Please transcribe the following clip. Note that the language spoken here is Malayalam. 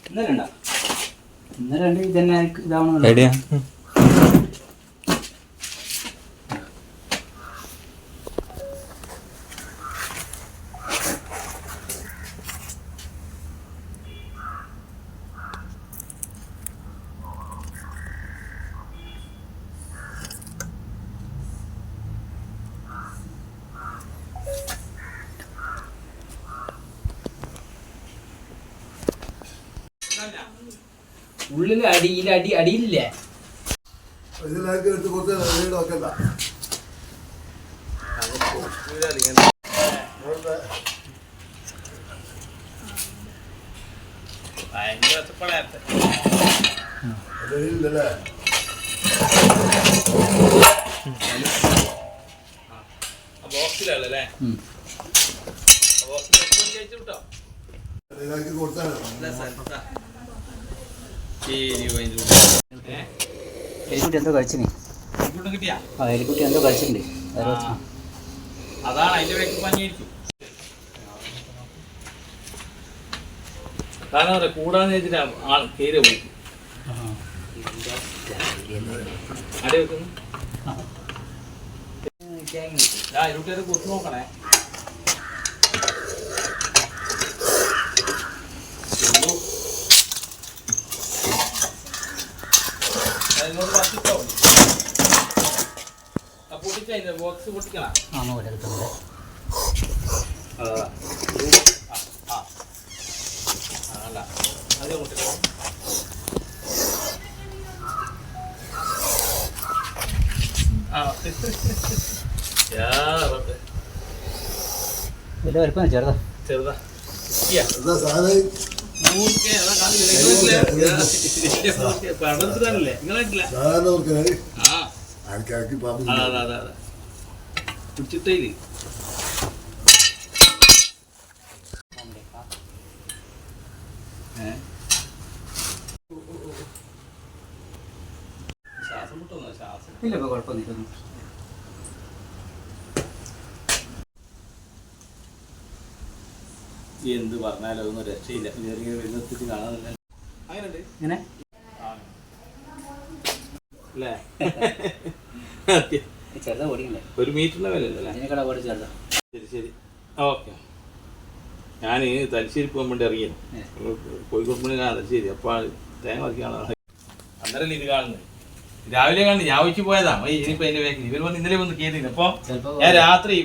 ഇന്നലെ ഇതന്നെ ഇതാവണോ ഐഡിയ ഉള്ളിൽ അടിയിലില്ലേ എടുത്ത് കൊടുത്ത നോക്കണ്ട ബോക്സിലല്ലേ എലിക്കുട്ടി എന്തോ കഴിച്ചിനി എലിക്കുട്ടി എന്തോ കഴിച്ചിട്ടുണ്ട് അതാണ് അതിന്റെ വേക്ക് പഞ്ഞിരിക്കും. കാരണം പറയാം കൂടാന്ന് വെച്ചിട്ട് ആൾ കയറി പോയി അടി വെക്കുന്നു. ഇരുട്ടിയത് കൊത്തു നോക്കണേ. പൊട്ടിച്ച ബോക്സ് പൊട്ടിക്കണം. അല്ല അത് പൊട്ടിക്കണം. വലിയ വലുപ്പം ചെറുതാ ചെറുതാ പടത്തിലല്ലേ നിങ്ങളായിട്ടില്ല പിടിച്ചിട്ടേ ശ്വാസം മുട്ടുന്നോ ശ്വാസം ഇല്ല ഇപ്പൊ കുഴപ്പമൊന്നും എന്ത് പറഞ്ഞാലും ഒന്നും രക്ഷയില്ല. വരുന്നെത്തിച്ച് കാണാനില്ല. അങ്ങനെയുണ്ട് ഇങ്ങനെ അല്ലേ? ചെറുതാ ഓടിക്കണ്ടേ? 1 മീറ്ററിന്റെ വില അല്ലേ? അതിനേക്കാൾ ഓടി ചെറുതാ. ശരി ശരി ഓക്കെ. ഞാൻ തലശ്ശേരി പോകാൻ വേണ്ടി ഇറങ്ങിയത് കോഴിക്കോട് മണി കാണാൻ തലശ്ശേരി. അപ്പോൾ തേങ്ങ വയ്ക്കാണ് അന്നേരം ഇത് കാണുന്നത്. രാവിലെ കാണുന്നത് ഞാൻ വെച്ച് പോയതാ. ഇനിയിപ്പോൾ അതിൻ്റെ വേക്കിൽ ഇവർ വന്ന് ഇന്നലെ വന്ന് കയറിയില്ല. അപ്പോൾ ഞാൻ രാത്രി